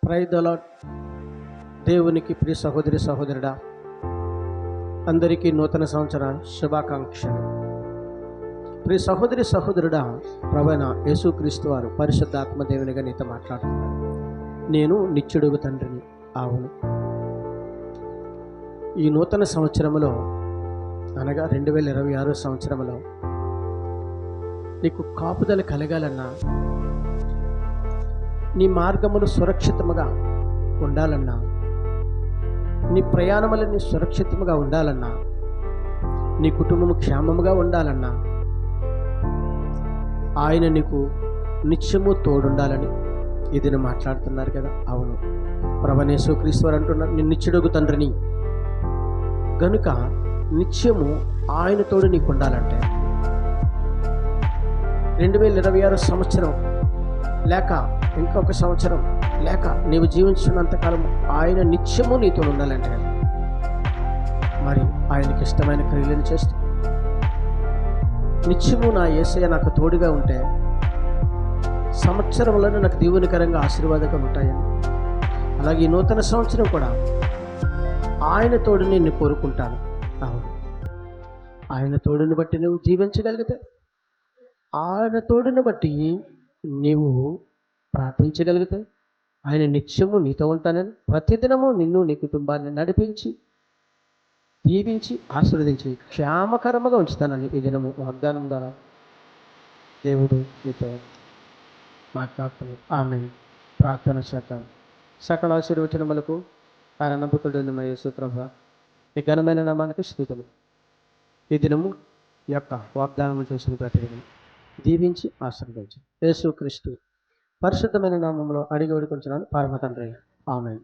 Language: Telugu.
Praise the lord. దేవునికి ప్రియ సహోదరి సహోదరుడా, అందరికీ నూతన సంవత్సర శుభాకాంక్షలు. ప్రియ సహోదరి సహోదరుడా, ప్రభువైన యేసుక్రీస్తు వారు పరిశుద్ధాత్మ దేవునిగా నీతో మాట్లాడుతున్నారు. నేను నిత్యుడుగు తండ్రిని. అవును, ఈ నూతన సంవత్సరంలో అనగా 2026 సంవత్సరంలో నీకు కాపుదల కలగాలన్నా, నీ మార్గములు సురక్షితముగా ఉండాలన్నా, నీ ప్రయాణములన్నీ సురక్షితముగా ఉండాలన్నా, నీ కుటుంబము క్షేమముగా ఉండాలన్నా, ఆయన నీకు నిత్యము తోడుండాలని ఇది మాట్లాడుతున్నారు కదా. అవును, ప్రభువైన యేసుక్రీస్తు వారు అంటున్నారు, నేను నిత్యుడుగు తండ్రిని గనుక నిత్యము ఆయన తోడు నీకు ఉండాలంటే 2026 సంవత్సరం లేక ఇంకొక సంవత్సరం లేక నీవు జీవించినంతకాలం ఆయన నిత్యము నీతో ఉండాలంటే మరి ఆయనకి ఇష్టమైన క్రియలను చేస్తూ నిత్యము నా యేసయ్య నాకు తోడుగా ఉంటే సంవత్సరంలోనే నాకు దీవెనకరంగా ఆశీర్వాదంగా ఉంటాయని, అలాగే ఈ నూతన సంవత్సరం కూడా ఆయన తోడుని నేను కోరుకుంటాను. అవును, ఆయన తోడుని బట్టి నువ్వు జీవించగలిగితే, ఆయన తోడుని బట్టి నీవు ప్రార్థించగలిగితే, ఆయన నిత్యము నీతో ఉంటానని ప్రతిదినము నిన్ను నీ కుటుంబాన్ని నడిపించి దీవించి ఆశీర్వదించి క్షేమకరముగా ఉంచుతానని ఈ దినము వాగ్దానం ద్వారా దేవుడు నీతో మాట్లాడుతున్నాడు. ఆమె ప్రార్థన చేద్దాం. సకల ఆశీర్వచనములకు ఆయన నమ్మకుడు యేసు ప్రభువా, ఈ ఘనమైన నామానికి స్తుతులు. ఈ దినము యొక్క వాగ్దానం చేసిన ప్రతిదినం దీవించి ఆశీర్వదించి యేసుక్రీస్తు పరిశుద్ధమైన నామంలో అడిగి వేడుకొంచున్నాను పరమ తండ్రి. ఆమేన్.